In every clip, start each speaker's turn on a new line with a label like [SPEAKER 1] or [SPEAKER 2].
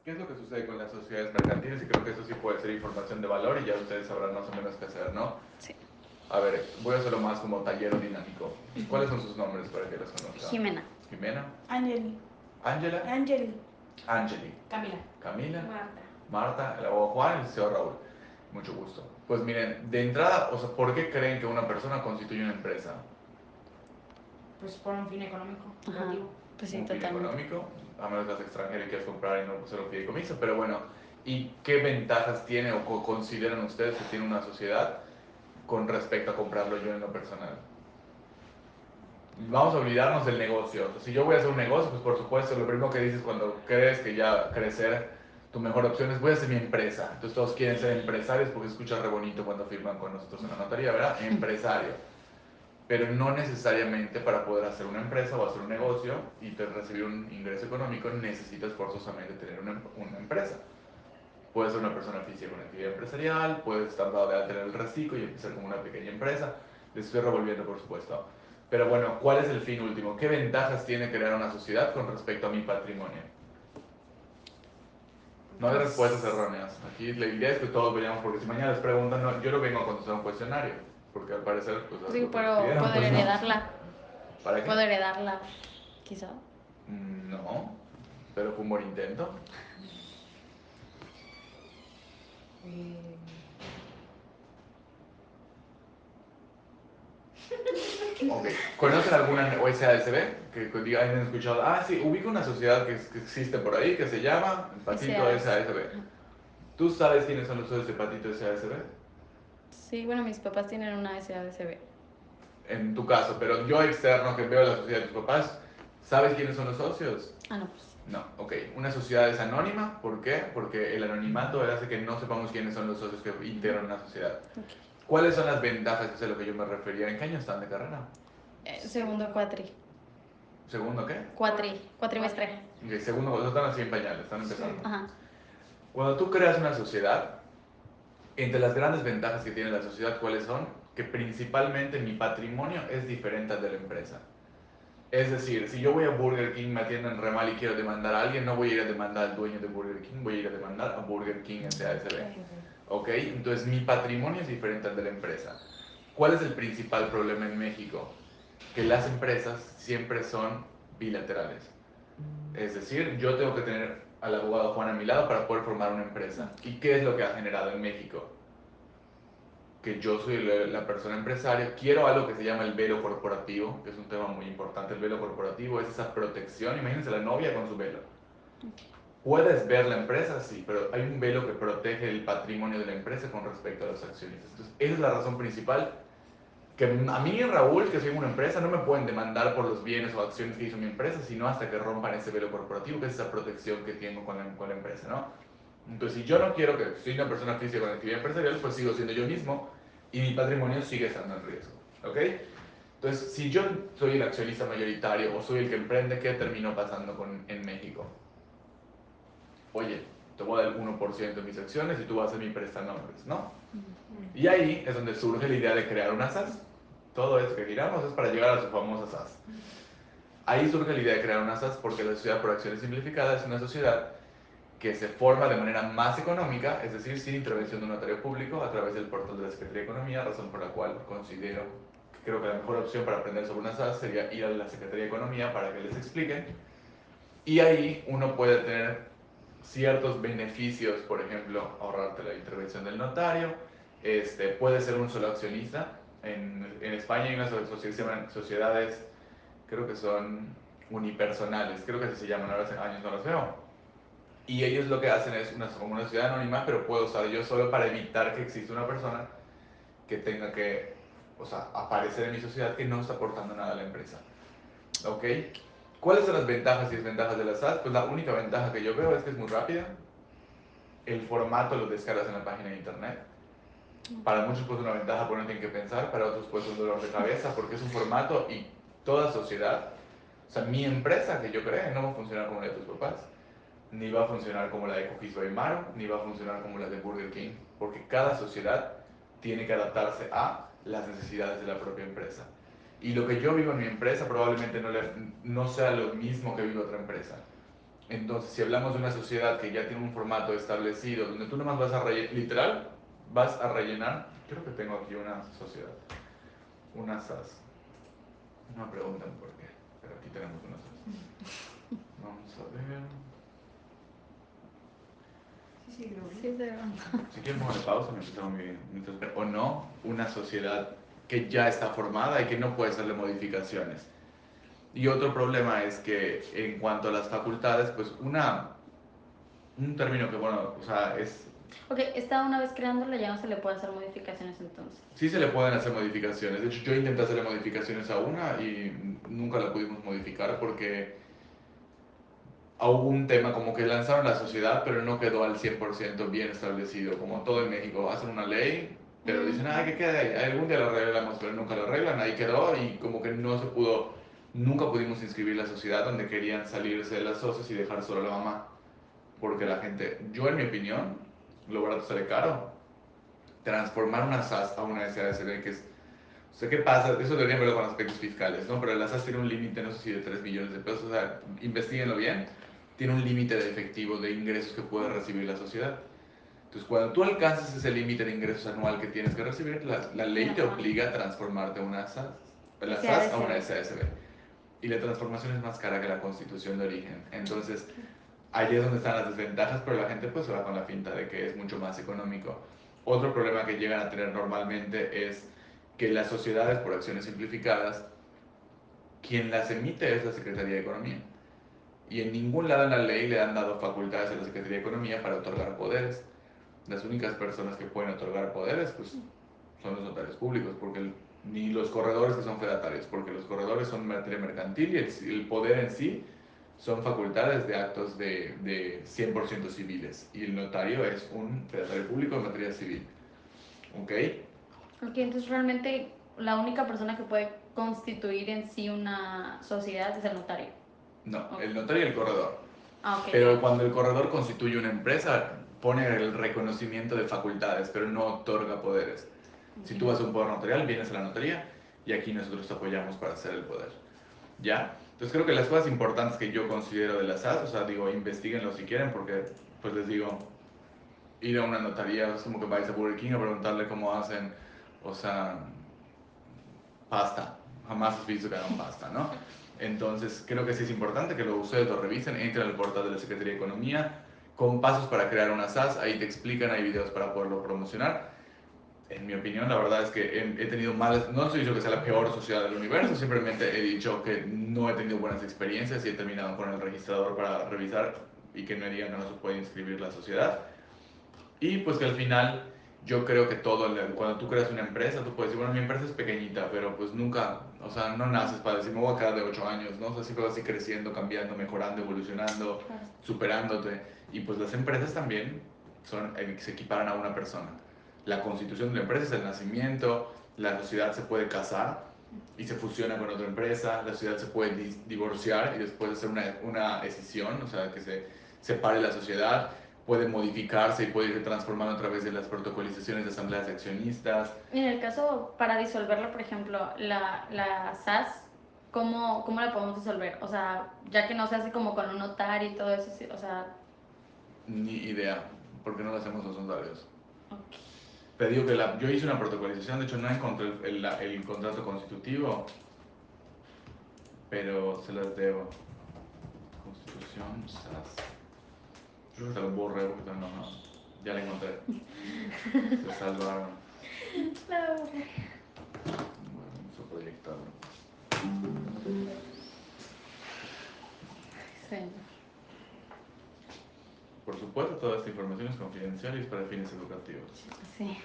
[SPEAKER 1] ¿Qué es lo que sucede con las sociedades mercantiles? Y creo que eso sí puede ser información de valor y ya ustedes sabrán más o menos qué hacer, ¿no?
[SPEAKER 2] Sí.
[SPEAKER 1] A ver, voy a hacerlo más como taller dinámico. ¿Cuáles son sus nombres para que las conozcan?
[SPEAKER 2] Jimena.
[SPEAKER 1] Jimena.
[SPEAKER 3] Angeli.
[SPEAKER 1] Ángela.
[SPEAKER 3] Angeli.
[SPEAKER 1] Angeli.
[SPEAKER 3] Camila.
[SPEAKER 1] Camila.
[SPEAKER 3] Marta.
[SPEAKER 1] Marta, el abogado Juan y el señor Raúl. Mucho gusto. Pues miren, de entrada, o sea, ¿por qué creen que una persona constituye una empresa?
[SPEAKER 3] Pues por un fin económico,
[SPEAKER 2] Ajá.
[SPEAKER 3] lucrativo.
[SPEAKER 2] Pues sí,
[SPEAKER 1] Un fin
[SPEAKER 2] totalmente.
[SPEAKER 1] económico, a menos que seas extranjero y quieras comprar y no se lo fideicomiso, pero bueno, ¿y qué ventajas tiene o consideran ustedes que tiene una sociedad con respecto a comprarlo yo en lo personal? Vamos a olvidarnos del negocio. O sea, si yo voy a hacer un negocio, pues por supuesto, lo primero que dices cuando crees que ya crecer, tu mejor opción es voy a hacer mi empresa. Entonces todos quieren ser empresarios porque se escucha re bonito cuando firman con nosotros en la notaría, ¿verdad? Empresario. Pero no necesariamente para poder hacer una empresa o hacer un negocio y recibir un ingreso económico necesitas forzosamente tener una empresa. Puedes ser una persona física con actividad empresarial, puedes estar dado de alta en el reciclo y empezar como una pequeña empresa. Les estoy revolviendo, por supuesto. Pero bueno, ¿cuál es el fin último? ¿Qué ventajas tiene crear una sociedad con respecto a mi patrimonio? No hay respuestas erróneas. Aquí la idea es que todos veamos, porque si mañana les preguntan, no, yo no vengo a contestar un cuestionario, porque al parecer, pues,
[SPEAKER 2] Sí,
[SPEAKER 1] lo que les
[SPEAKER 2] pero
[SPEAKER 1] pidieron,
[SPEAKER 2] poder
[SPEAKER 1] pues no.
[SPEAKER 2] heredarla.
[SPEAKER 1] ¿Para qué?
[SPEAKER 2] Puedo heredarla, quizá.
[SPEAKER 1] No, pero fue un buen intento.
[SPEAKER 3] Eh,
[SPEAKER 1] Ok, ¿conocen alguna OSASB? Que digan, hayan escuchado, ah, sí, ubico una sociedad que existe por ahí que se llama Patito SASB. ¿Tú sabes quiénes son los socios de Patito SASB?
[SPEAKER 2] Sí, bueno, mis papás tienen una SADCB.
[SPEAKER 1] En tu caso, pero yo externo que veo la sociedad de tus papás, ¿sabes quiénes son los socios?
[SPEAKER 2] Ah, no, pues.
[SPEAKER 1] No, ok. Una sociedad es anónima, ¿por qué? Porque el anonimato hace que no sepamos quiénes son los socios que integran una sociedad.
[SPEAKER 2] Okay.
[SPEAKER 1] ¿Cuáles son las ventajas? Eso es a lo que yo me refería. ¿En qué año están de carrera?
[SPEAKER 2] Segundo cuatri.
[SPEAKER 1] ¿Segundo qué?
[SPEAKER 2] Cuatrimestre.
[SPEAKER 1] Ok, segundo, no están así en pañales, están empezando.
[SPEAKER 3] Sí.
[SPEAKER 2] Ajá.
[SPEAKER 1] Cuando tú creas una sociedad, entre las grandes ventajas que tiene la sociedad, ¿cuáles son? Que principalmente mi patrimonio es diferente al de la empresa. Es decir, si yo voy a Burger King, me atienden re mal y quiero demandar a alguien, no voy a ir a demandar al dueño de Burger King, voy a ir a demandar a Burger King SASB. ¿Ok? Entonces mi patrimonio es diferente al de la empresa. ¿Cuál es el principal problema en México? Que las empresas siempre son bilaterales. Es decir, yo tengo que tener al abogado Juan a mi lado para poder formar una empresa. ¿Y qué es lo que ha generado en México? Que yo soy la persona empresaria, quiero algo que se llama el velo corporativo, que es un tema muy importante. El velo corporativo es esa protección. Imagínense la novia con su velo. Puedes ver la empresa, sí, pero hay un velo que protege el patrimonio de la empresa con respecto a los accionistas. Entonces, esa es la razón principal que a mí, Raúl, que soy una empresa, no me pueden demandar por los bienes o acciones que hizo mi empresa, sino hasta que rompan ese velo corporativo, que es esa protección que tengo con la empresa, ¿no? Entonces, si yo no quiero que soy una persona física con actividad empresarial, pues sigo siendo yo mismo y mi patrimonio sigue estando en riesgo, ¿ok? Entonces, si yo soy el accionista mayoritario o soy el que emprende, ¿qué terminó pasando en México? Oye, te voy a dar el 1% de mis acciones y tú vas a ser mi prestanombres, ¿no? Y ahí es donde surge la idea de crear una SAS. Todo esto que giramos es para llegar a su famosa SAS. Ahí surge la idea de crear una SAS porque la Sociedad por Acciones Simplificada es una sociedad que se forma de manera más económica, es decir, sin intervención de un notario público, a través del portal de la Secretaría de Economía, razón por la cual considero que creo que la mejor opción para aprender sobre una SAS sería ir a la Secretaría de Economía para que les expliquen. Y ahí uno puede tener ciertos beneficios, por ejemplo, ahorrarte la intervención del notario, puede ser un solo accionista. En España hay unas sociedades que se llaman sociedades, creo que son unipersonales, creo que así se llaman, ahora hace años no las veo. Y ellos lo que hacen es como una sociedad anónima, pero puedo usar yo solo para evitar que exista una persona que tenga que, o sea, aparecer en mi sociedad que no está aportando nada a la empresa. ¿Ok? ¿Cuáles son las ventajas y desventajas de la SAS? Pues la única ventaja que yo veo es que es muy rápida. El formato lo descargas en la página de internet. Para muchos pues una ventaja porque no tienen que pensar, para otros pues un dolor de cabeza porque es un formato y toda sociedad, o sea, mi empresa que yo cree no va a funcionar como la de tus papás, ni va a funcionar como la de Cookies by Maro, ni va a funcionar como la de Burger King, porque cada sociedad tiene que adaptarse a las necesidades de la propia empresa. Y lo que yo vivo en mi empresa probablemente no sea lo mismo que vive otra empresa. Entonces, si hablamos de una sociedad que ya tiene un formato establecido, donde tú nomás vas a rellenar, literal, vas a rellenar, creo que tengo aquí una sociedad, una SAS. No me preguntan por qué, pero aquí tenemos una SAS. Vamos a ver.
[SPEAKER 3] Sí, sí, lo vi.
[SPEAKER 2] Sí, se grabando.
[SPEAKER 1] Si quieren ponerle pausa mientras ver o no una sociedad que ya está formada y que no puede hacerle modificaciones. Y otro problema es que en cuanto a las facultades, pues un término que, bueno, o sea,
[SPEAKER 2] Ok, está una vez creándola, ya no se le puede hacer modificaciones entonces.
[SPEAKER 1] sí se le pueden hacer modificaciones. De hecho, yo intenté hacerle modificaciones a una y nunca la pudimos modificar porque hubo un tema como que lanzaron la sociedad, pero no quedó al 100% bien establecido. Como todo en México, hacen una ley, pero dicen, ay, que queda ahí, algún día la arreglamos, pero nunca la arreglan, ahí quedó y como que no se pudo, nunca pudimos inscribir la sociedad donde querían salirse de las socios y dejar solo a la mamá. Porque la gente, yo en mi opinión, lo barato sale caro. Transformar una SAS a una SASB, que es, o sea, ¿qué pasa? Eso deberían verlo con aspectos fiscales, ¿no? Pero la SAS tiene un límite, no sé si de 3 millones de pesos, o sea, investiguenlo bien, tiene un límite de efectivo, de ingresos que puede recibir la sociedad. Entonces, cuando tú alcances ese límite de ingresos anual que tienes que recibir, la ley te
[SPEAKER 2] Ajá.
[SPEAKER 1] obliga a transformarte una SAS, la SAS a una
[SPEAKER 2] SADCB.
[SPEAKER 1] SASB. Y la transformación es más cara que la constitución de origen. Entonces, ahí es donde están las desventajas, pero la gente pues se va con la finta de que es mucho más económico. Otro problema que llegan a tener normalmente es que las sociedades por acciones simplificadas, quien las emite es la Secretaría de Economía. Y en ningún lado en la ley le han dado facultades a la Secretaría de Economía para otorgar poderes. Las únicas personas que pueden otorgar poderes pues, son los notarios públicos, porque ni los corredores que son fedatarios, porque los corredores son materia mercantil y el poder en sí son facultades de actos de 100% civiles y el notario es un fedatario público en materia civil. ¿Ok?
[SPEAKER 2] Ok, entonces realmente la única persona que puede constituir en sí una sociedad es el notario.
[SPEAKER 1] No,
[SPEAKER 2] Ok.
[SPEAKER 1] el notario y el corredor.
[SPEAKER 2] Ah, ok,
[SPEAKER 1] Pero
[SPEAKER 2] ok.
[SPEAKER 1] cuando el corredor constituye una empresa, pone el reconocimiento de facultades, pero no otorga poderes. Si tú vas a un poder notarial, vienes a la notaría y aquí nosotros te apoyamos para hacer el poder. ¿Ya? Entonces creo que las cosas importantes que yo considero de las SAS, o sea, digo, investiguenlo si quieren, porque, pues les digo, ir a una notaría es como que vais a Burger King a preguntarle cómo hacen, o sea, pasta. Jamás has visto que hagan pasta, ¿no? Entonces, creo que sí es importante que lo ustedes lo revisen, entren al portal de la Secretaría de Economía, con pasos para crear una SAS, ahí te explican, hay videos para poderlo promocionar. En mi opinión, la verdad es que he tenido malas, no estoy diciendo que sea la peor sociedad del universo, simplemente he dicho que no he tenido buenas experiencias y he terminado con el registrador para revisar y que me digan que no se puede inscribir la sociedad. Y pues que al final yo creo que todo, cuando tú creas una empresa, tú puedes decir, bueno, mi empresa es pequeñita, pero pues nunca, o sea, no naces para decir, me voy a quedar de 8 años, ¿no? O sea, siempre vas así creciendo, cambiando, mejorando, evolucionando,
[SPEAKER 2] Claro.
[SPEAKER 1] superándote. Y pues las empresas también se equiparan a una persona. La constitución de la empresa es el nacimiento, la sociedad se puede casar y se fusiona con otra empresa, la sociedad se puede divorciar y después hacer una escisión, o sea, que se separe la sociedad, puede modificarse y puede irse transformando a través de las protocolizaciones de asambleas de accionistas.
[SPEAKER 2] En el caso, para disolverlo, por ejemplo, la SAS, ¿cómo la podemos disolver? O sea, ya que no se hace como con un notario y todo eso, sí, o sea,
[SPEAKER 1] Ni idea, porque no lo hacemos los notarios.
[SPEAKER 2] ok.
[SPEAKER 1] Te digo que yo hice una protocolización, de hecho no encontré el contrato constitutivo, pero se las debo. Constitución, SAS. Yo se lo borré porque estaba enojado. Ya la encontré. Se salvaron. Bueno, vamos a proyectarlo.
[SPEAKER 2] Señor.
[SPEAKER 1] Por supuesto, toda esta información es confidencial y es para fines educativos.
[SPEAKER 2] Sí.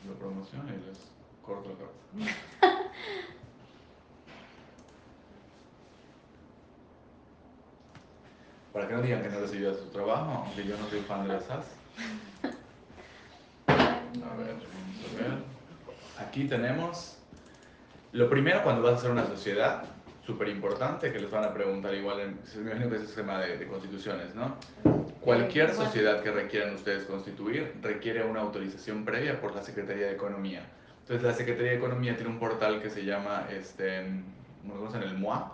[SPEAKER 1] Lo promociono y les corto la carta. Para que no digan que no recibí su trabajo, aunque yo no soy fan de las SAS. A ver, vamos a ver. Aquí tenemos. Lo primero cuando vas a hacer una sociedad, súper importante, que les van a preguntar igual, me imagino que es el sistema de constituciones, ¿no? Cualquier
[SPEAKER 2] Bueno.
[SPEAKER 1] sociedad que requieran ustedes constituir requiere una autorización previa por la Secretaría de Economía. Entonces la Secretaría de Economía tiene un portal que se llama, no lo conocen, el MOA,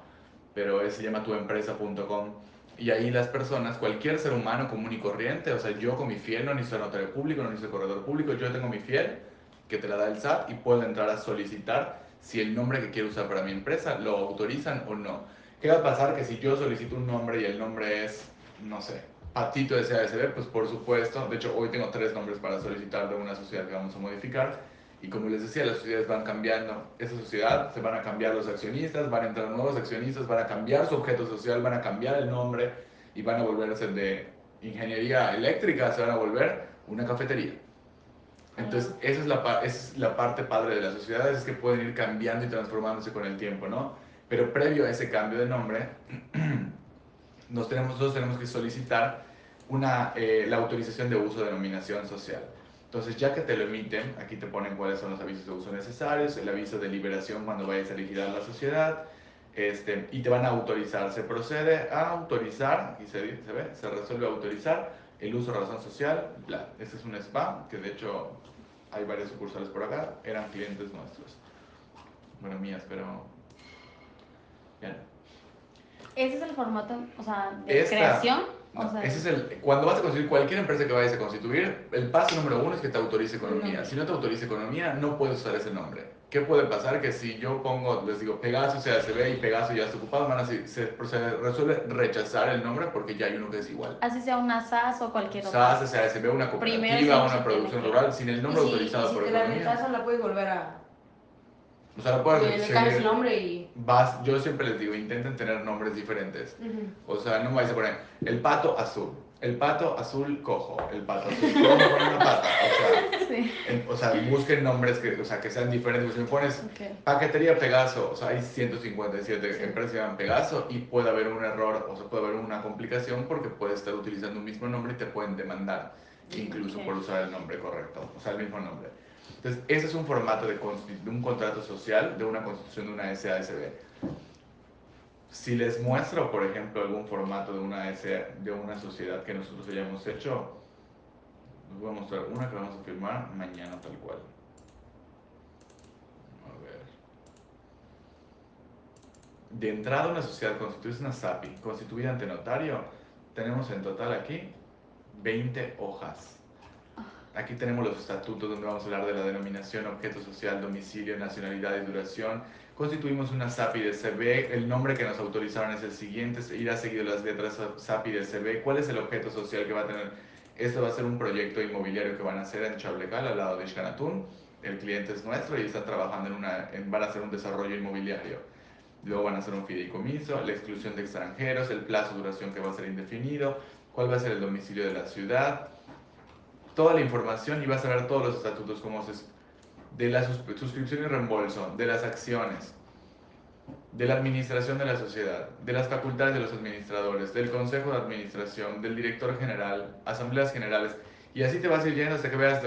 [SPEAKER 1] pero se llama tuempresa.com. Y ahí las personas, cualquier ser humano común y corriente, o sea, yo con mi fiel no necesito notario público, no necesito corredor público, yo tengo mi fiel que te la da el SAT y puedo entrar a solicitar si el nombre que quiero usar para mi empresa lo autorizan o no. ¿Qué va a pasar? Que si yo solicito un nombre y el nombre es, no sé, Patito de SASB, pues por supuesto, de hecho hoy tengo 3 nombres para solicitar de una sociedad que vamos a modificar. Y como les decía, las sociedades van cambiando. Esa sociedad se van a cambiar los accionistas, van a entrar nuevos accionistas, van a cambiar su objeto social, van a cambiar el nombre y van a volver a ser de ingeniería eléctrica, se van a volver una cafetería. Entonces, esa es la parte padre de las sociedades, es que pueden ir cambiando y transformándose con el tiempo, ¿no? Pero previo a ese cambio de nombre, nosotros tenemos que solicitar la autorización de uso de denominación social. Entonces, ya que te lo emiten, aquí te ponen cuáles son los avisos de uso necesarios, el aviso de liberación cuando vayas a liquidar la sociedad, y te van a autorizar. Se procede a autorizar, aquí se ve, se resuelve autorizar el uso de razón social, bla. Este es un spa, que de hecho hay varias sucursales por acá, eran clientes nuestros. Bueno, mías, pero ya no.
[SPEAKER 2] Ese es el formato, o sea, de
[SPEAKER 1] Esta,
[SPEAKER 2] creación.
[SPEAKER 1] no,
[SPEAKER 2] O sea,
[SPEAKER 1] ese es cuando vas a constituir cualquier empresa que vayas a constituir, el paso número 1 es que te autorice economía.
[SPEAKER 3] nombre.
[SPEAKER 1] Si no te autoriza economía, no puedes usar ese nombre. ¿Qué puede pasar? Que si yo pongo, les digo, Pegaso SASB y Pegaso ya está ocupado, se resuelve rechazar el nombre porque ya hay uno que es igual.
[SPEAKER 2] así sea una SAS o cualquier
[SPEAKER 1] SAS,
[SPEAKER 2] otra.
[SPEAKER 1] SASB, una
[SPEAKER 2] Primero
[SPEAKER 1] cooperativa,
[SPEAKER 2] siempre
[SPEAKER 1] una
[SPEAKER 2] se tiene
[SPEAKER 1] producción
[SPEAKER 2] que...
[SPEAKER 1] rural, sin el nombre
[SPEAKER 3] Y
[SPEAKER 1] autorizado
[SPEAKER 3] si
[SPEAKER 1] por
[SPEAKER 3] te la
[SPEAKER 1] economía.
[SPEAKER 3] rechazan, la puedes volver a.
[SPEAKER 1] O sea, no puedes
[SPEAKER 3] Le cambias el
[SPEAKER 1] seguir.
[SPEAKER 3] nombre y.
[SPEAKER 1] Yo siempre les digo, intenten tener nombres diferentes.
[SPEAKER 3] Ujú.
[SPEAKER 1] O sea, no me vais a poner el pato azul, el pato azul cojo, el pato azul cojo con una pata.
[SPEAKER 2] Sí.
[SPEAKER 1] O sea, busquen nombres que sean diferentes. Si me pones
[SPEAKER 2] Ok.
[SPEAKER 1] paquetería Pegaso, o sea, hay 157
[SPEAKER 3] Sí.
[SPEAKER 1] empresas que llaman Pegaso y puede haber un error, o sea, puede haber una complicación porque puedes estar utilizando un mismo nombre y te pueden demandar, incluso
[SPEAKER 2] Ok.
[SPEAKER 1] por usar el nombre correcto, o sea, el mismo nombre. Entonces, ese es un formato de un contrato social, de una constitución de una SASB. Si les muestro, por ejemplo, algún formato de una sociedad que nosotros hayamos hecho, les voy a mostrar una que vamos a firmar mañana tal cual. A ver. De entrada, una sociedad constituida es una SAPI, constituida ante notario. Tenemos en total aquí 20 hojas. Aquí tenemos los estatutos donde vamos a hablar de la denominación, objeto social, domicilio, nacionalidad y duración. Constituimos una SAPI de CB, el nombre que nos autorizaron es el siguiente, irá seguido las letras SAPI de CB. ¿Cuál es el objeto social que va a tener? Esto va a ser un proyecto inmobiliario que van a hacer en Chablecal, al lado de Xcanatún. El cliente es nuestro y están trabajando van a hacer un desarrollo inmobiliario. Luego van a hacer un fideicomiso, la exclusión de extranjeros, el plazo de duración que va a ser indefinido, cuál va a ser el domicilio de la ciudad, toda la información y vas a ver todos los estatutos como de la suscripción y reembolso, de las acciones, de la administración de la sociedad, de las facultades de los administradores, del consejo de administración, del director general, asambleas generales, y así te vas a ir yendo hasta que veas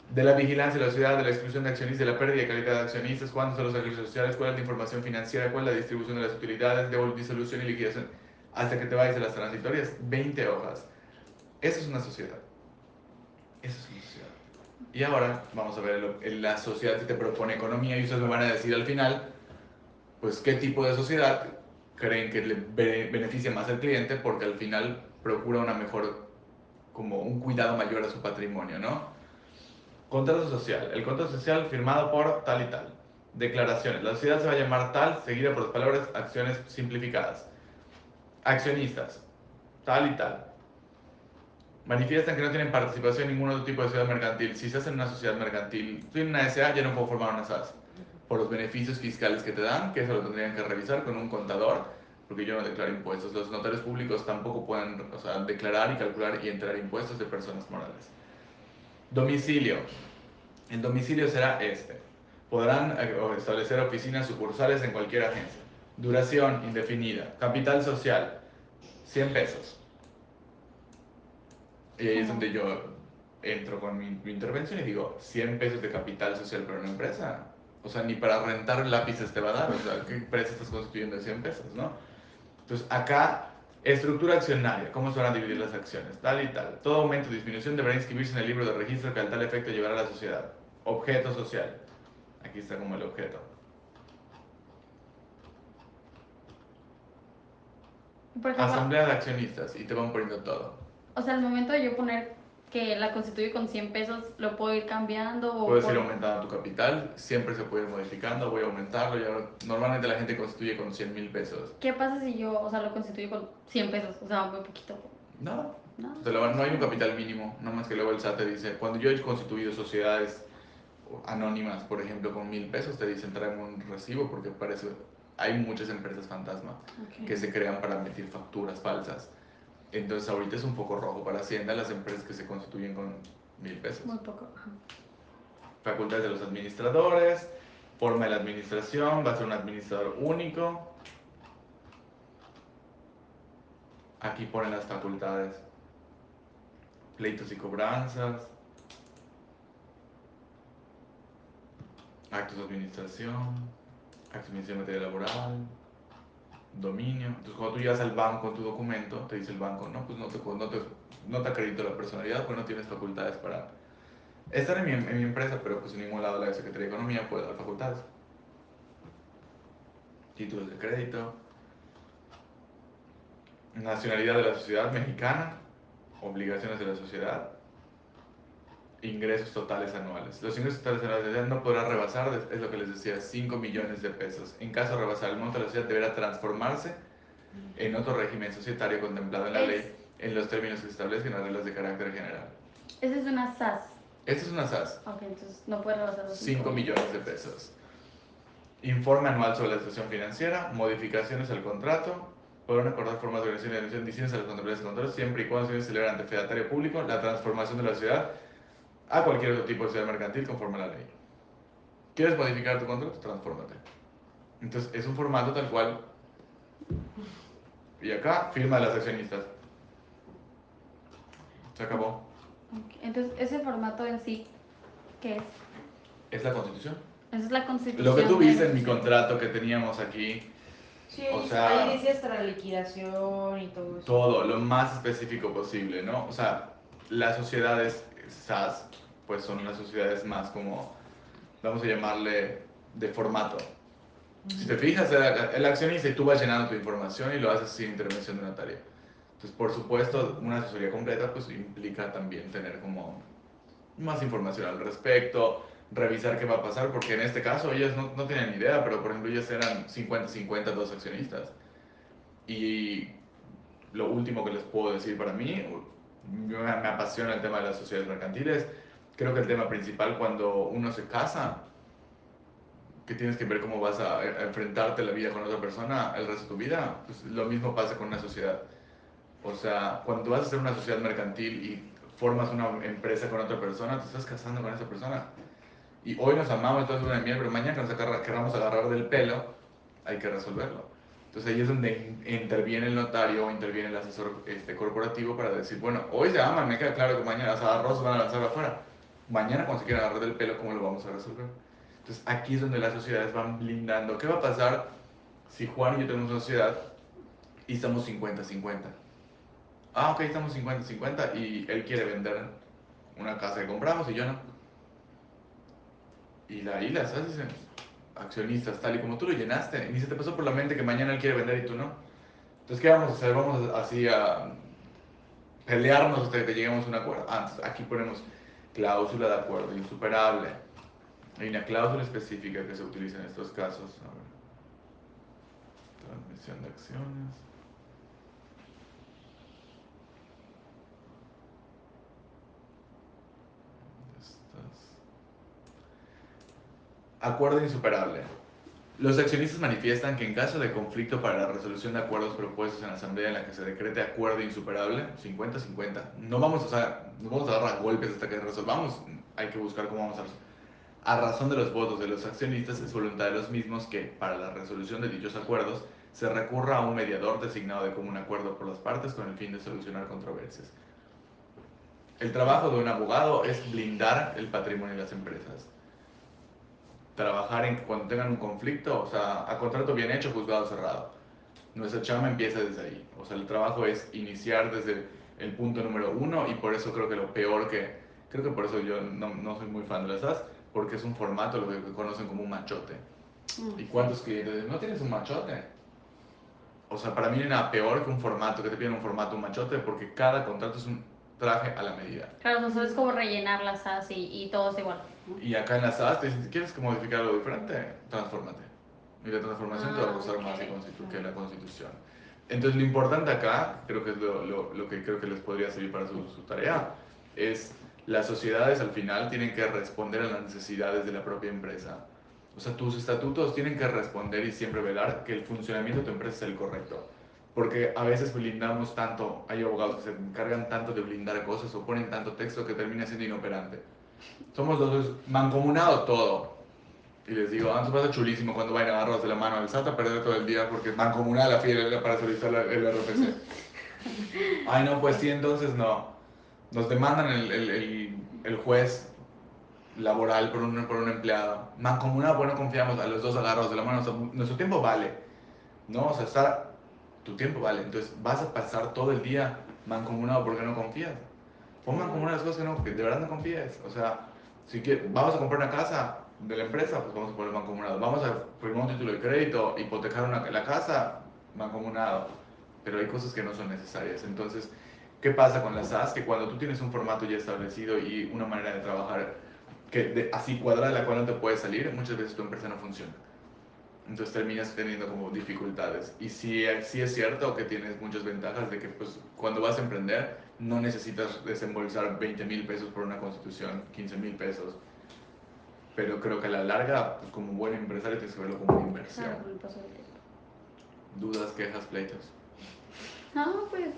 [SPEAKER 1] de la vigilancia de la sociedad, de la exclusión de accionistas, de la pérdida de calidad de accionistas, cuándo son los ejercicios sociales, cuál es la información financiera, cuál es la distribución de las utilidades, de disolución y liquidación, hasta que te vayas a las transitorias, 20 hojas. Eso es una sociedad. Eso es una sociedad. Y ahora vamos a ver la sociedad que te propone economía y ustedes me van a decir al final, pues qué tipo de sociedad creen que le beneficia más al cliente porque al final procura una mejor, como un cuidado mayor a su patrimonio, ¿no? Contrato social. El contrato social firmado por tal y tal. Declaraciones. La sociedad se va a llamar tal, seguida por las palabras acciones simplificadas. Accionistas. Tal y tal. Manifiestan que no tienen participación en ningún otro tipo de sociedad mercantil. Si se hace en una sociedad mercantil, tú en una SA ya no puedo formar una SAS. Por los beneficios fiscales que te dan, que eso lo tendrían que revisar con un contador, porque yo no declaro impuestos. Los notarios públicos tampoco pueden, o sea, declarar y calcular y entrar impuestos de personas morales. Domicilio. El domicilio será este. Podrán establecer oficinas sucursales en cualquier agencia. Duración indefinida. Capital social, 100 pesos. Y ahí es donde yo entro con mi intervención y digo, 100 pesos de capital social para una empresa. O sea, ni para rentar lápices te va a dar. O sea, ¿qué empresa estás constituyendo de 100 pesos, no? Entonces, acá, estructura accionaria. ¿Cómo se van a dividir las acciones? Tal y tal. Todo aumento o disminución deberá inscribirse en el libro de registro que al tal efecto llevará a la sociedad. Objeto social. Aquí está como el objeto.
[SPEAKER 2] Por ejemplo,
[SPEAKER 1] Asamblea de accionistas y te van poniendo todo.
[SPEAKER 2] o sea, al momento de yo poner que la constituye con 100 pesos, ¿lo puedo ir cambiando o
[SPEAKER 1] Puedes ir
[SPEAKER 2] por...
[SPEAKER 1] aumentando tu capital, siempre se puede ir modificando, voy a aumentarlo y ahora normalmente la gente constituye con 100,000 pesos.
[SPEAKER 2] ¿Qué pasa si yo, o sea, lo constituyo con 100 pesos? O sea, muy poquito.
[SPEAKER 1] No,
[SPEAKER 2] No,
[SPEAKER 1] no hay un capital mínimo, no más que luego el SAT te dice, cuando yo he constituido sociedades anónimas, por ejemplo, con 1,000 pesos, te dicen tráeme un recibo porque parece, hay muchas empresas fantasma que se crean para emitir facturas falsas. Entonces ahorita es un foco rojo para Hacienda las empresas que se constituyen con 1,000 pesos.
[SPEAKER 2] muy poco. Ajá.
[SPEAKER 1] Facultades de los administradores, forma de la administración, va a ser un administrador único. Aquí ponen las facultades, pleitos y cobranzas, actos de administración, administración de materia laboral, dominio. Entonces cuando tú llegas al banco tu documento, te dice el banco, no, pues no te acredito la personalidad porque no tienes facultades para estar en mi empresa, pero pues en ningún lado la Secretaría de Economía puede dar facultades. Títulos de crédito, nacionalidad de la sociedad mexicana, obligaciones de la sociedad, ingresos totales anuales. Los ingresos totales anuales de la sociedad no podrá rebasar, es lo que les decía, 5 millones de pesos. En caso de rebasar el monto, la sociedad deberá transformarse en otro régimen societario contemplado en la ley en los términos que se establezcan las reglas de carácter general.
[SPEAKER 2] Esa es una SAS.
[SPEAKER 1] Esta es una SAS,
[SPEAKER 2] Ok, entonces no puede rebasar los
[SPEAKER 1] 5 millones de pesos. Informe anual sobre la situación financiera, modificaciones al contrato, podrán acordar formas de organización y administración distintas a las contables de control, siempre y cuando se celebre ante fedatario público la transformación de la sociedad a cualquier otro tipo de sociedad mercantil conforme a la ley. ¿Quieres modificar tu contrato? Transfórmate. Entonces es un formato tal cual. Y acá firma de las accionistas. Se acabó.
[SPEAKER 2] Ok, entonces, ese formato en sí, ¿qué es?
[SPEAKER 1] Es la constitución.
[SPEAKER 2] Esa es la constitución.
[SPEAKER 1] Lo que tú
[SPEAKER 2] de
[SPEAKER 1] viste en mi
[SPEAKER 2] México.
[SPEAKER 1] contrato que teníamos aquí,
[SPEAKER 3] Sí,
[SPEAKER 1] o sea,
[SPEAKER 3] ahí dice hasta la liquidación y todo eso.
[SPEAKER 1] todo lo más específico posible, ¿no? O sea, las sociedades SAS, pues son las sociedades más como, vamos a llamarle, de formato. Si te fijas, el accionista y tú vas llenando tu información y lo haces sin intervención de notario. Entonces, por supuesto, una asesoría completa pues implica también tener como más información al respecto, revisar qué va a pasar, porque en este caso ellas no tenían ni idea, pero por ejemplo ellas eran 50-50 dos accionistas. Y lo último que les puedo decir para mí, me apasiona el tema de las sociedades mercantiles, creo que el tema principal cuando uno se casa, que tienes que ver cómo vas a enfrentarte la vida con otra persona el resto de tu vida, pues lo mismo pasa con una sociedad. O sea, cuando vas a hacer una sociedad mercantil y formas una empresa con otra persona, te estás casando con esa persona. Y hoy nos amamos, entonces una miel, pero mañana que nos querramos agarrar del pelo, hay que resolverlo. Entonces ahí es donde interviene el notario o interviene el asesor corporativo para decir, bueno, hoy se aman, me queda claro que mañana las arroz van a lanzar afuera. Mañana cuando se quieran agarrar del pelo, ¿cómo lo vamos a resolver? Entonces aquí es donde las sociedades van blindando. ¿Qué va a pasar si Juan y yo tenemos una sociedad y estamos 50-50? Ah, ok, estamos 50-50 y él quiere vender una casa que compramos y yo no. Y ahí las haces accionistas, tal y como tú lo llenaste. Ni se te pasó por la mente que mañana él quiere vender y tú no. Entonces, ¿qué vamos a hacer? Vamos así a pelearnos hasta que lleguemos a un acuerdo. Entonces, aquí ponemos cláusula de acuerdo insuperable. Hay una cláusula específica que se utiliza en estos casos. A ver. Transmisión de acciones. Estas. Acuerdo insuperable. Los accionistas manifiestan que en caso de conflicto para la resolución de acuerdos propuestos en la asamblea en la que se decrete acuerdo insuperable, 50-50, no vamos a dar a golpes hasta que resolvamos, hay que buscar cómo vamos a resolver. A razón de los votos de los accionistas, es voluntad de los mismos que, para la resolución de dichos acuerdos, se recurra a un mediador designado de común acuerdo por las partes con el fin de solucionar controversias. El trabajo de un abogado es blindar el patrimonio de las empresas. Trabajar en que cuando tengan un conflicto, o sea, a contrato bien hecho, juzgado cerrado. Nuestra chamba empieza desde ahí. O sea, el trabajo es iniciar desde el punto número uno y por eso creo que lo peor creo que por eso yo no soy muy fan de las SAS, porque es un formato, lo que conocen como un machote. ¿Y cuántos clientes dicen, no tienes un machote? o sea, para mí no hay nada peor que un formato, que te piden un formato, un machote, porque cada contrato es un traje a la medida.
[SPEAKER 2] Claro, o sea, es como rellenar las SAS y todo es igual, ¿no?
[SPEAKER 1] Y acá en las SAS te dicen, si quieres que modificar algo diferente, transfórmate. Y la transformación te va a costar más que la constitución. Entonces lo importante acá, creo que es lo que creo que les podría servir para su tarea, es las sociedades al final tienen que responder a las necesidades de la propia empresa. O sea, tus estatutos tienen que responder y siempre velar que el funcionamiento de tu empresa es el correcto. Porque a veces blindamos tanto, hay abogados que se encargan tanto de blindar cosas o ponen tanto texto que termina siendo inoperante. Somos los dos mancomunados todo. Y les digo, antes pasa chulísimo cuando vayan agarrados de la mano al SAT a perder todo el día porque mancomunada la fiel para solicitar el RFC. Ay, no, pues sí, entonces no. Nos demandan el juez laboral por un empleado. Mancomunado, pues no confiamos a los dos agarrados de la mano. O sea, nuestro tiempo vale, ¿no? O sea, tu tiempo vale. Entonces vas a pasar todo el día mancomunado porque no confías. Pon mancomunado las cosas que de verdad no confíes. O sea, si quieres, vamos a comprar una casa de la empresa, pues vamos a poner mancomunado. Vamos a firmar un título de crédito, hipotecar la casa, mancomunado. Pero hay cosas que no son necesarias. Entonces, ¿qué pasa con las SAS? Que cuando tú tienes un formato ya establecido y una manera de trabajar así cuadrada, la cual no te puede salir, muchas veces tu empresa no funciona. Entonces terminas teniendo como dificultades. Y sí, sí es cierto que tienes muchas ventajas de que pues, cuando vas a emprender no necesitas desembolsar 20,000 pesos por una constitución, 15,000 pesos. Pero creo que a la larga, pues como buen empresario tienes que verlo como una inversión.
[SPEAKER 2] Claro, con el paso del tiempo.
[SPEAKER 1] ¿Dudas, quejas, pleitos?
[SPEAKER 2] No, pues,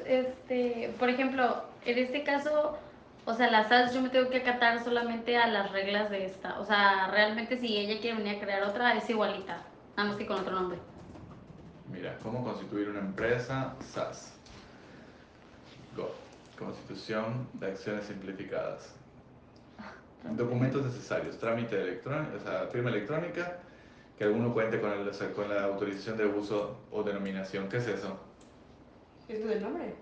[SPEAKER 2] por ejemplo, en este caso, o sea, las SAS yo me tengo que acatar solamente a las reglas de esta. O sea, realmente si ella quiere venir a crear otra, es igualita, nada más que con otro nombre.
[SPEAKER 1] Mira, ¿cómo constituir una empresa? SAS. Go. Constitución de acciones simplificadas. Documentos necesarios. Trámite electrónico, o sea, firma electrónica, que alguno cuente con la autorización de uso o denominación. ¿Qué es eso?
[SPEAKER 3] ¿Esto del nombre?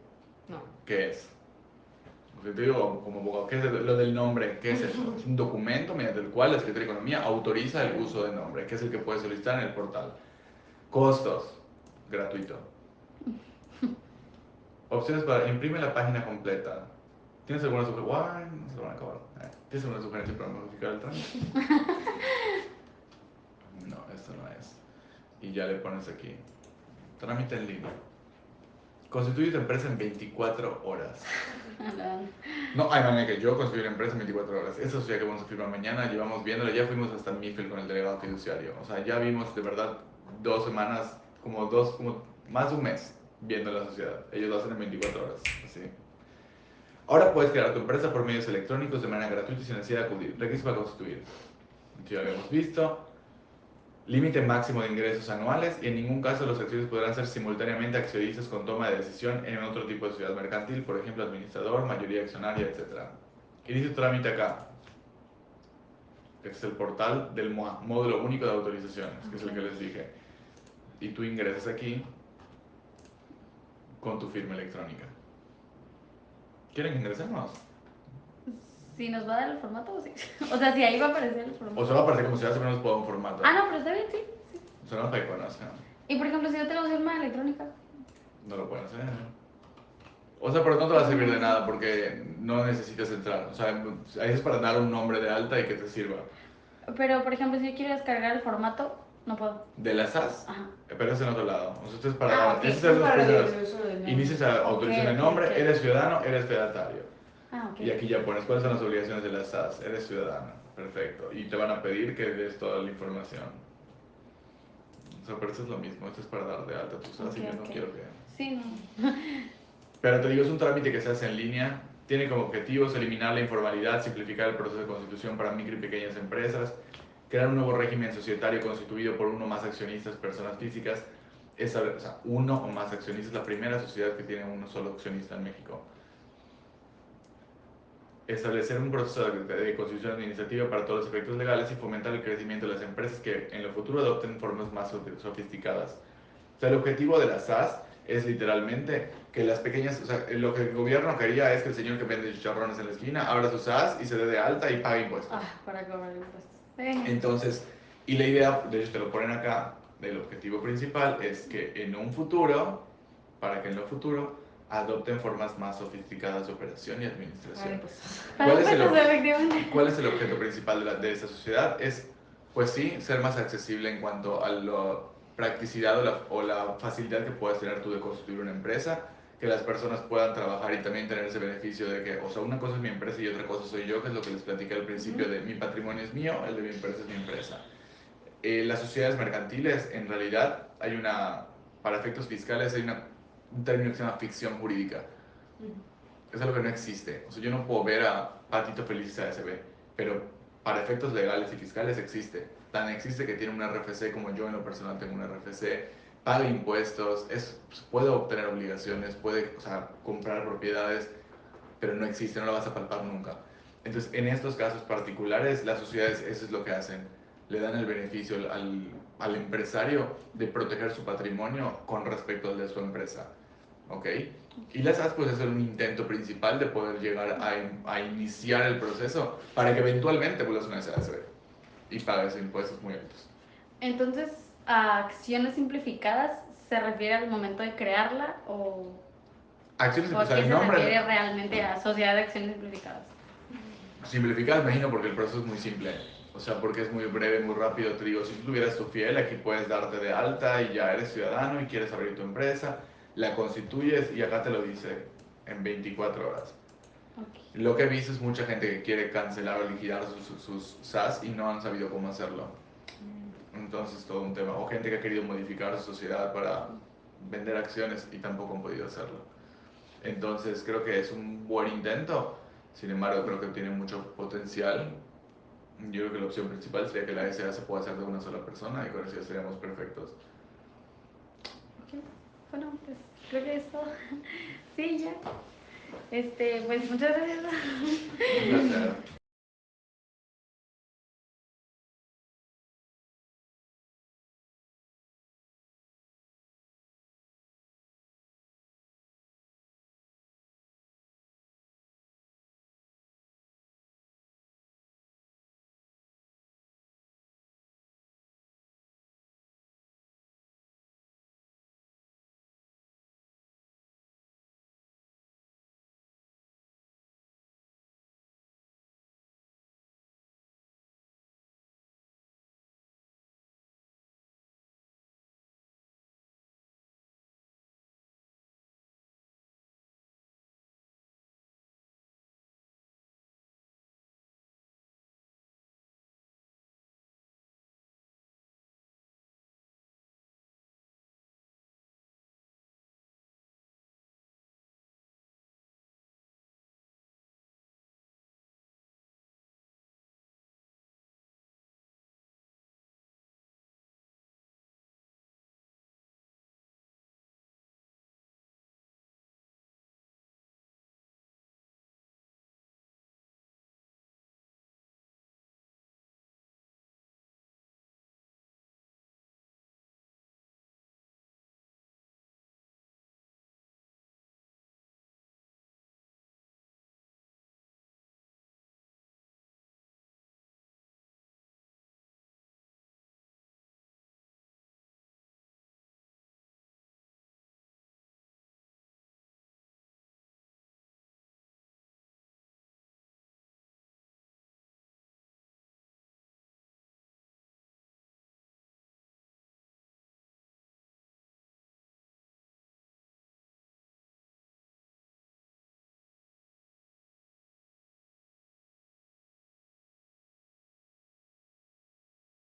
[SPEAKER 3] No.
[SPEAKER 1] ¿Qué es? O sea, te digo como abogado, ¿qué es lo del nombre? ¿Qué es eso? Es un documento mediante el cual la Secretaría de Economía autoriza el uso del nombre, que es el que puedes solicitar en el portal. Costos, gratuito. Opciones para imprime la página completa. ¿Tienes alguna sugerencia? No se lo van a acabar. ¿Tienes alguna sugerencia para modificar el trámite? No, esto no es. Y ya le pones aquí. Trámite en línea. Constituye tu empresa en 24 horas. No hay manera que yo construya una empresa en 24 horas. Eso es ya que vamos a firmar mañana. Llevamos viéndolo. Ya fuimos hasta MIFEL con el delegado fiduciario. O sea, ya vimos de verdad 2 semanas, como más de un mes viendo la sociedad. Ellos lo hacen en 24 horas. Así. Ahora puedes crear tu empresa por medios electrónicos de manera gratuita y sin necesidad de acudir. Requisitos para constituir. Ya lo habíamos visto. Límite máximo de ingresos anuales y en ningún caso los accionistas podrán ser simultáneamente accionistas con toma de decisión en otro tipo de sociedad mercantil, por ejemplo, administrador, mayoría accionaria, etc. Inicia tu trámite acá. Este es el portal del MOA, Módulo Único de Autorizaciones, que es el que les dije. Y tú ingresas aquí con tu firma electrónica. ¿Quieren que ingresemos?
[SPEAKER 2] Si nos va a dar el formato o sí. O sea, si ahí va a aparecer el formato.
[SPEAKER 1] O se va a aparecer como si ya se nos pueda un formato.
[SPEAKER 2] Ah, no, pero está bien, sí.
[SPEAKER 1] O sea, no para que conozcan.
[SPEAKER 2] Y por ejemplo, si yo tengo firma electrónica.
[SPEAKER 1] No lo pueden hacer. O sea, pero no te va a servir de nada porque no necesitas entrar. O sea, ahí es para dar un nombre de alta y que te sirva.
[SPEAKER 2] Pero por ejemplo, si yo quiero descargar el formato, no puedo.
[SPEAKER 1] De las SAS,
[SPEAKER 2] Ajá.
[SPEAKER 1] pero es en otro lado. O sea, esto es para.
[SPEAKER 2] Ok.
[SPEAKER 1] Estos son los
[SPEAKER 3] Para
[SPEAKER 1] primeros.
[SPEAKER 3] el uso del nombre.
[SPEAKER 1] Inicias a autorización de nombre,
[SPEAKER 2] ok.
[SPEAKER 1] eres ciudadano, eres fedatario.
[SPEAKER 2] Ah, ok.
[SPEAKER 1] Y aquí ya pones cuáles son las obligaciones de las SAS. Eres ciudadano. Perfecto. Y te van a pedir que des toda la información. O sea, pero esto es lo mismo. Esto es para dar de alta tus SAS y yo no quiero que.
[SPEAKER 2] Sí, no.
[SPEAKER 1] Pero te digo, es un trámite que se hace en línea, tiene como objetivos eliminar la informalidad, simplificar el proceso de constitución para micro y pequeñas empresas, crear un nuevo régimen societario constituido por uno o más accionistas, personas físicas, o sea, uno o más accionistas, la primera sociedad que tiene uno solo accionista en México. Establecer un proceso de constitución administrativa para todos los efectos legales y fomentar el crecimiento de las empresas que en lo futuro adopten formas más sofisticadas. O sea, el objetivo de las SAS es literalmente que las pequeñas, o sea, lo que el gobierno quería es que el señor que vende chicharrones en la esquina abra su SAS y se dé de alta y pague impuestos.
[SPEAKER 2] Ah, para cobrar impuestos.
[SPEAKER 1] Entonces, y la idea, de hecho te lo ponen acá, del objetivo principal es que en un futuro, para que en lo futuro adopten formas más sofisticadas de operación y administración.
[SPEAKER 3] Pues.
[SPEAKER 1] ¿Cuál es el,
[SPEAKER 2] efectivamente.
[SPEAKER 1] ¿Cuál es el objeto principal de esta sociedad? Es, pues sí, ser más accesible en cuanto a la practicidad o la facilidad que puedas tener tú de constituir una empresa, que las personas puedan trabajar y también tener ese beneficio de que, o sea, una cosa es mi empresa y otra cosa soy yo, que es lo que les platiqué al principio de mi patrimonio es mío, el de mi empresa es mi empresa. Las sociedades mercantiles, en realidad, hay una, para efectos fiscales, hay un término que se llama ficción jurídica. Es algo que no existe. O sea, yo no puedo ver a Patito Feliz ASB, pero para efectos legales y fiscales existe. Tan existe que tiene un RFC como yo en lo personal tengo un RFC, paga impuestos, puede obtener obligaciones, puede, o sea, comprar propiedades, pero no existe, no lo vas a palpar nunca. Entonces, en estos casos particulares, las sociedades eso es lo que hacen. Le dan el beneficio al empresario de proteger su patrimonio con respecto al de su empresa. ¿Ok? Y las SAS pues es un intento principal de poder llegar a iniciar el proceso para que eventualmente vuelvas una SASB y pagues impuestos muy altos.
[SPEAKER 2] Entonces, ¿a acciones simplificadas se refiere al momento de crearla
[SPEAKER 1] Acciones,
[SPEAKER 2] o
[SPEAKER 1] o
[SPEAKER 2] a
[SPEAKER 1] sea,
[SPEAKER 2] qué
[SPEAKER 1] el
[SPEAKER 2] se
[SPEAKER 1] nombre
[SPEAKER 2] refiere realmente a sociedad de acciones simplificadas?
[SPEAKER 1] simplificado, imagino, porque el proceso es muy simple. O sea, porque es muy breve, muy rápido. Te digo, si tú tuvieras tu fiel, aquí puedes darte de alta y ya eres ciudadano y quieres abrir tu empresa, la constituyes y acá te lo dice en 24 horas.
[SPEAKER 2] Okay.
[SPEAKER 1] Lo que he visto es mucha gente que quiere cancelar o liquidar sus SAS y no han sabido cómo hacerlo. Entonces, todo un tema. O gente que ha querido modificar su sociedad para vender acciones y tampoco han podido hacerlo. Entonces, creo que es un buen intento. Sin embargo, creo que tiene mucho potencial. Yo creo que la opción principal sería que la SA se pueda hacer de una sola persona y con eso ya seríamos perfectos.
[SPEAKER 2] Ok. Bueno, pues creo que es todo. Sí, ya. Pues muchas gracias.
[SPEAKER 1] Un placer.